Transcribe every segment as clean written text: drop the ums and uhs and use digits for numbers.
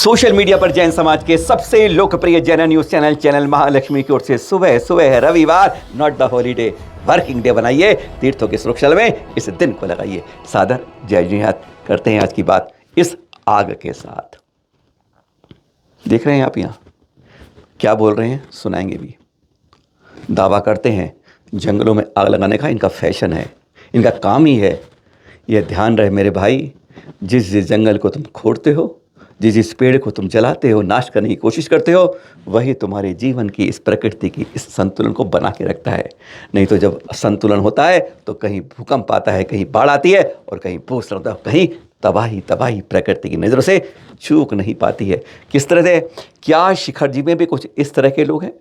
Social media पर जैन समाज के सबसे लोकप्रिय जैन न्यूज चैनल महालक्ष्मी की ओर से सुबह सुबह रविवार not the holiday working day बनाइए, तीर्थों की सुरक्षा में इस दिन को लगाइए। सादर जय जिहाद करते हैं आज की बात इस आग के साथ। देख रहे हैं आप यहाँ क्या बोल रहे हैं, सुनाएंगे भी। दावा करते हैं जंगलों में आग लगाने का इनका फैशन है, इनका काम ही है। यह ध्यान रहे मेरे भाई, जिस जिस जंगल को तुम खोदते हो, जिस जिस पेड़ को तुम जलाते हो, नाश करने की कोशिश करते हो, वही तुम्हारे जीवन की इस प्रकृति की इस संतुलन को बना के रखता है। नहीं तो जब असंतुलन होता है तो कहीं भूकंप आता है, कहीं बाढ़ आती है और कहीं भूस्खलन होता है, कहीं तबाही तबाही प्रकृति की नज़रों से चूक नहीं पाती है। किस तरह से, क्या शिखर जी में भी कुछ इस तरह के लोग हैं?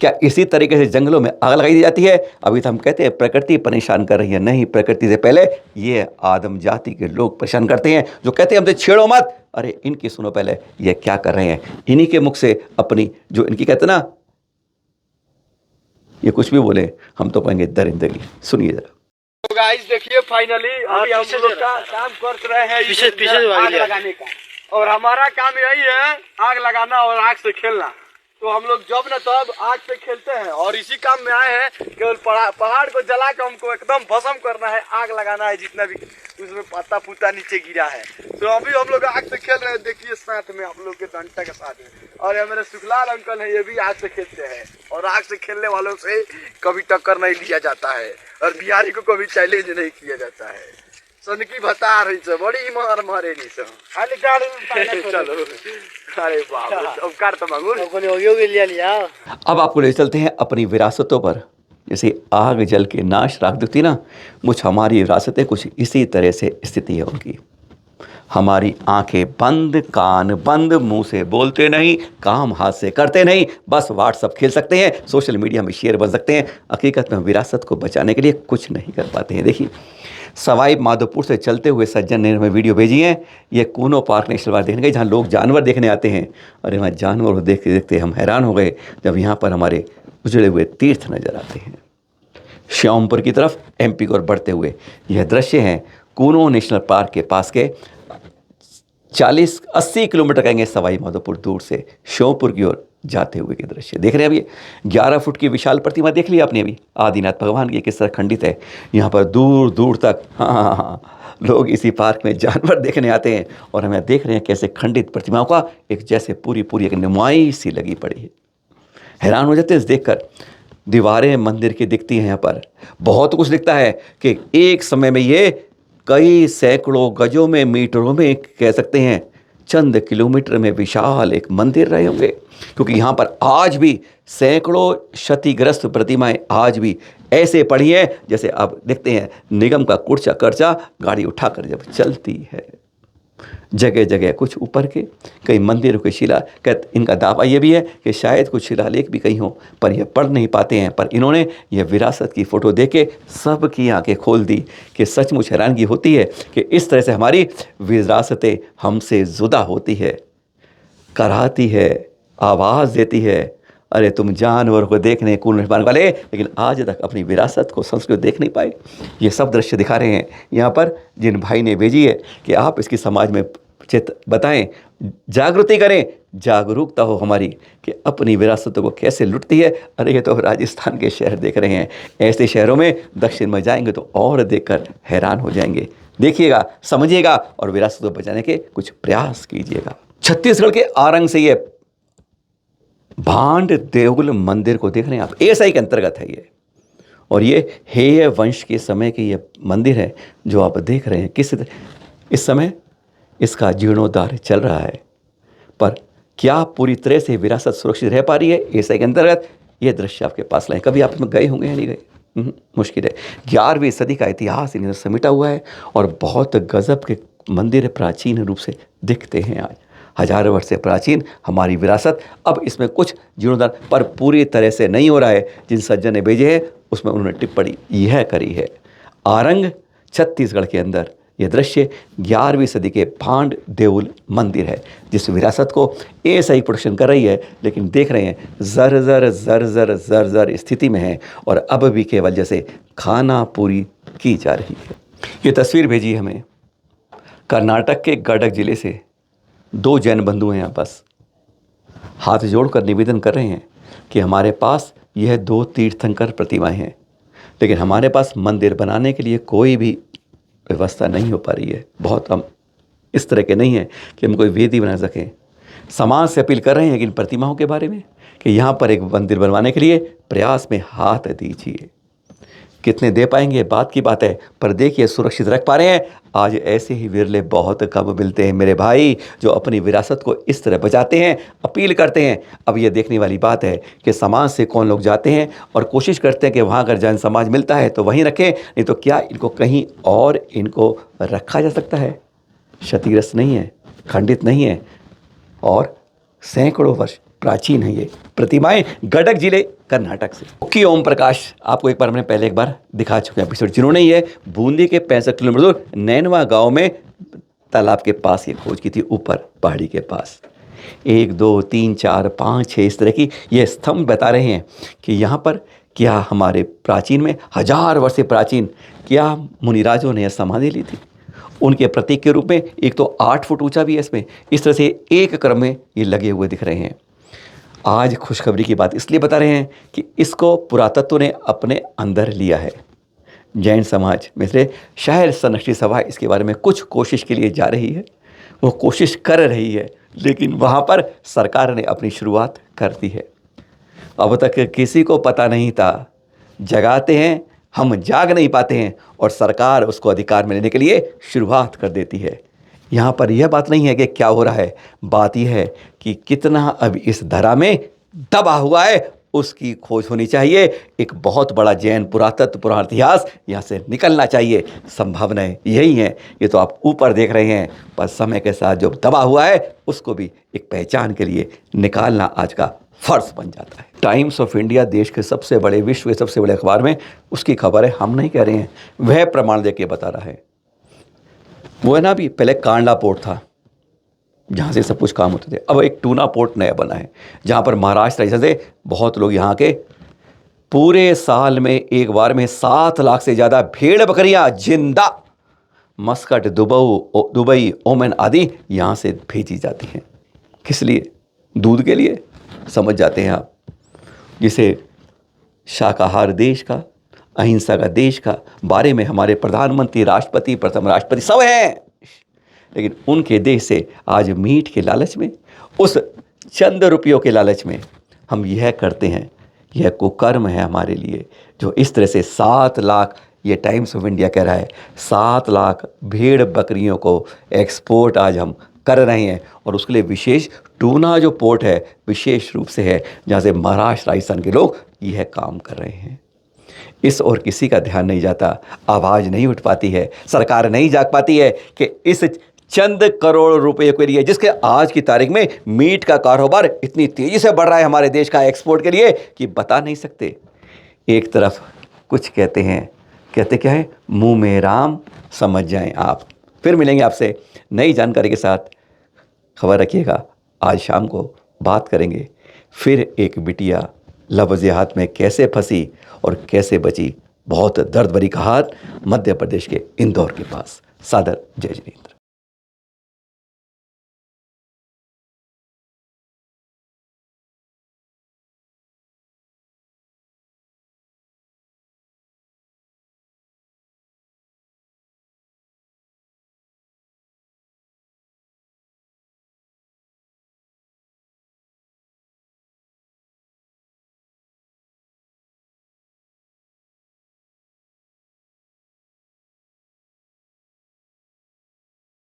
क्या इसी तरीके से जंगलों में आग लगाई दी जाती है? अभी तो हम कहते हैं प्रकृति परेशान कर रही है, नहीं, प्रकृति से पहले ये आदम जाति के लोग परेशान करते हैं, जो कहते हैं हमसे छेड़ो मत। अरे इनकी सुनो पहले, ये क्या कर रहे हैं। इन्हीं के मुख से अपनी जो इनकी कहते ना, ये कुछ भी बोले हम तो कहेंगे दरिंदगी। सुनिए जरा। तो गाइस देखिए, फाइनली अभी हम लोग का काम कर रहे हैं आग लगाने का, और हमारा काम यही है आग लगाना और आग से खेलना। तो हम लोग जब न तब आग से खेलते हैं और इसी काम में आए हैं। केवल पहाड़ को जला कर हमको एकदम भस्म करना है, आग लगाना है, जितना भी उसमें पत्ता पुत्ता नीचे गिरा है। तो अभी हम लोग आग से खेल रहे हैं, देखिए साथ में आप लोग के डंडा के साथ में। और ये मेरे सुखलाल अंकल है, ये भी आग से खेलते हैं। और आग से खेलने वालों से कभी टक्कर नहीं लिया जाता है और बिहारी को कभी चैलेंज नहीं किया जाता है। सनकी बता रही से बड़ी मार मारे नहीं सब खाली गाड़ी में चलो। अरे बाप रे, अब कार तो मांगू लिया। अब आपको ले चलते हैं अपनी विरासतों पर। जैसे आग जल के नाश राख देती ना, कुछ हमारी विरासतें कुछ इसी तरह से स्थिति है उनकी। हमारी आंखें बंद, कान बंद, मुंह से बोलते नहीं, काम हाथ से करते नहीं, बस व्हाट्सअप खेल सकते हैं, सोशल मीडिया में शेयर बन सकते हैं। हकीकत में विरासत को बचाने के लिए कुछ नहीं कर पाते हैं। देखिए, सवाई माधोपुर से चलते हुए सज्जन ने हमें वीडियो भेजी है। ये कूनो पार्क नेशनल पार्क देखने गए, जहाँ लोग जानवर देखने आते हैं। अरे वहाँ जानवर को देखते देखते हम हैरान हो गए जब यहाँ पर हमारे उजड़े हुए तीर्थ नजर आते हैं। श्यामपुर की तरफ एमपी की ओर बढ़ते हुए यह दृश्य है कूनो नेशनल पार्क के पास के 40-80 किलोमीटर कहेंगे सवाई माधोपुर दूर से श्योपुर की ओर जाते हुए के दृश्य देख रहे हैं। अभी 11 फुट की विशाल प्रतिमा देख ली आपने अभी, आदिनाथ भगवान की किस तरह खंडित है। यहाँ पर दूर दूर तक हाँ लोग इसी पार्क में जानवर देखने आते हैं और हमें देख रहे हैं कैसे खंडित प्रतिमाओं का एक जैसे पूरी एक नुमाइश सी लगी पड़ी है। हैरान हो जाते हैं इस देखकर। दीवारें मंदिर की दिखती हैं, यहाँ पर बहुत कुछ दिखता है कि एक समय में ये कई सैकड़ों गजों में, मीटरों में, कह सकते हैं चंद किलोमीटर में विशाल एक मंदिर रहे होंगे। क्योंकि यहाँ पर आज भी सैकड़ों क्षतिग्रस्त प्रतिमाएं आज भी ऐसे पड़ी हैं जैसे आप देखते हैं निगम का कुर्चा कर्चा गाड़ी उठाकर जब चलती है। जगह जगह कुछ ऊपर के कई मंदिरों के शिला, इनका दावा ये भी है कि शायद कुछ शिलालेख भी कहीं हो, पर यह पढ़ नहीं पाते हैं। पर इन्होंने यह विरासत की फ़ोटो देख के सबकी आंखें खोल दी कि सचमुच हैरानगी होती है कि इस तरह से हमारी विरासतें हमसे जुदा होती है, कराती है, आवाज़ देती है। अरे तुम जानवर को देखने कूल वाले, लेकिन आज तक अपनी विरासत को, संस्कृति देख नहीं पाए। ये सब दृश्य दिखा रहे हैं यहाँ पर, जिन भाई ने भेजी है कि आप इसकी समाज में बताएं, जागृति करें, जागरूकता हो हमारी कि अपनी विरासतों को कैसे लुटती है। अरे ये तो राजस्थान के शहर देख रहे हैं, ऐसे शहरों में दक्षिण में जाएंगे तो और देखकर हैरान हो जाएंगे। देखिएगा, समझिएगा और विरासत को बचाने के कुछ प्रयास कीजिएगा। छत्तीसगढ़ के आरंग से ये भांड देउल मंदिर को देख रहे हैं आप, एएसआई के अंतर्गत है ये। और ये हेय वंश के समय की ये मंदिर है जो आप देख रहे हैं। किस इस समय इसका जीर्णोद्धार चल रहा है, पर क्या पूरी तरह से विरासत सुरक्षित रह पा रही है एएसआई के अंतर्गत? ये दृश्य आपके पास लाए। कभी आप इसमें गए होंगे या नहीं गए? मुश्किल है। 11वीं सदी का इतिहास इन्हें समेटा हुआ है और बहुत गजब के मंदिर प्राचीन रूप से दिखते हैं। आज हजारों वर्ष से प्राचीन हमारी विरासत, अब इसमें कुछ जीर्णोद्धार पर पूरी तरह से नहीं हो रहा है। जिन सज्जन ने भेजे हैं उसमें उन्होंने टिप्पणी यह करी है। आरंग छत्तीसगढ़ के अंदर यह दृश्य 11वीं सदी के भांड देउल मंदिर है, जिस विरासत को एएसआई प्रोडक्शन कर रही है। लेकिन देख रहे हैं जर स्थिति में है और अब भी केवल जैसे खाना पूरी की जा रही है। ये तस्वीर भेजी हमें कर्नाटक के गडक जिले से, दो जैन बंधु हैं यहाँ बस, हाथ जोड़कर निवेदन कर रहे हैं कि हमारे पास यह दो तीर्थंकर प्रतिमाएं हैं, लेकिन हमारे पास मंदिर बनाने के लिए कोई भी व्यवस्था नहीं हो पा रही है। बहुत हम इस तरह के नहीं हैं कि हम कोई वेदी बना सकें। समाज से अपील कर रहे हैं कि इन प्रतिमाओं के बारे में कि यहाँ पर एक मंदिर बनवाने के लिए प्रयास में हाथ दीजिए। कितने दे पाएंगे बात की बात है, पर देखिए सुरक्षित रख पा रहे हैं। आज ऐसे ही विरले बहुत कम मिलते हैं मेरे भाई, जो अपनी विरासत को इस तरह बचाते हैं, अपील करते हैं। अब ये देखने वाली बात है कि समाज से कौन लोग जाते हैं और कोशिश करते हैं कि वहाँ अगर जैन समाज मिलता है तो वहीं रखें, नहीं तो क्या इनको कहीं और इनको रखा जा सकता है। क्षतिग्रस्त नहीं है, खंडित नहीं है और सैकड़ों वर्ष प्राचीन है ये प्रतिमाएं, गडक जिले कर्नाटक से। मुख्य ओम प्रकाश आपको एक बार हमने पहले एक बार दिखा चुके हैं एपिसोड, जिन्होंने ये बूंदी के 65 किलोमीटर दूर नैनवा गांव में तालाब के पास ये खोज की थी, ऊपर पहाड़ी के पास। 1 2 3 4 5 6 इस तरह की ये स्तंभ बता रहे हैं कि यहाँ पर क्या हमारे प्राचीन में 1000 वर्ष से प्राचीन क्या मुनिराजों ने यह समाधि ली थी। उनके प्रतीक के रूप में एक तो 8 फुट ऊंचा भी है इसमें, इस तरह से एक क्रम में ये लगे हुए दिख रहे हैं। आज खुशखबरी की बात इसलिए बता रहे हैं कि इसको पुरातत्व ने अपने अंदर लिया है। जैन समाज में से शहर संरक्षित सभा इसके बारे में कुछ कोशिश के लिए जा रही है, वो कोशिश कर रही है, लेकिन वहाँ पर सरकार ने अपनी शुरुआत कर दी है। अब तक किसी को पता नहीं था, जगाते हैं हम, जाग नहीं पाते हैं और सरकार उसको अधिकार में लेने के लिए शुरुआत कर देती है। यहाँ पर यह बात नहीं है कि क्या हो रहा है, बात यह है कि कितना अब इस धरा में दबा हुआ है, उसकी खोज होनी चाहिए। एक बहुत बड़ा जैन पुरातत्व पुराण इतिहास यहाँ से निकलना चाहिए। संभावनाएं यही हैं, ये तो आप ऊपर देख रहे हैं, पर समय के साथ जो दबा हुआ है उसको भी एक पहचान के लिए निकालना आज का फर्ज बन जाता है। टाइम्स ऑफ इंडिया देश के सबसे बड़े, विश्व के सबसे बड़े अखबार में उसकी खबर है, हम नहीं कह रहे हैं, वह प्रमाण दे के बता रहा है। वो है ना, अभी पहले कांडला पोर्ट था जहाँ से सब कुछ काम होते थे, अब एक टूना पोर्ट नया बना है जहाँ पर महाराष्ट्र से बहुत लोग यहाँ के पूरे साल में एक बार में 7 लाख से ज़्यादा भेड़ बकरियाँ जिंदा मस्कट, दुबई, ओमान आदि यहाँ से भेजी जाती हैं। किस लिए? दूध के लिए। समझ जाते हैं आप, जिसे शाकाहार देश का, अहिंसा का देश का बारे में हमारे प्रधानमंत्री, राष्ट्रपति, प्रथम राष्ट्रपति सब हैं, लेकिन उनके देश से आज मीट के लालच में, उस चंद रुपयों के लालच में हम यह करते हैं। यह कुकर्म है हमारे लिए, जो इस तरह से 7 लाख, ये टाइम्स ऑफ इंडिया कह रहा है, 7 लाख भेड़ बकरियों को एक्सपोर्ट आज हम कर रहे हैं। और उसके लिए विशेष टूना जो पोर्ट है विशेष रूप से है, जहाँ से महाराष्ट्र, राजस्थान के लोग यह काम कर रहे हैं। इस और किसी का ध्यान नहीं जाता, आवाज़ नहीं उठ पाती है, सरकार नहीं जाग पाती है कि इस चंद करोड़ रुपए के लिए, जिसके आज की तारीख में मीट का कारोबार इतनी तेज़ी से बढ़ रहा है हमारे देश का एक्सपोर्ट के लिए कि बता नहीं सकते। एक तरफ कुछ कहते हैं, कहते क्या है, मुंह में राम समझ जाएं आप। फिर मिलेंगे आपसे नई जानकारी के साथ। खबर रखिएगा, आज शाम को बात करेंगे फिर एक बिटिया लफ्ज़ हाथ में कैसे फंसी और कैसे बची। बहुत दर्द भरी कहानी मध्य प्रदेश के इंदौर के पास। सादर जय जिनेंद्र।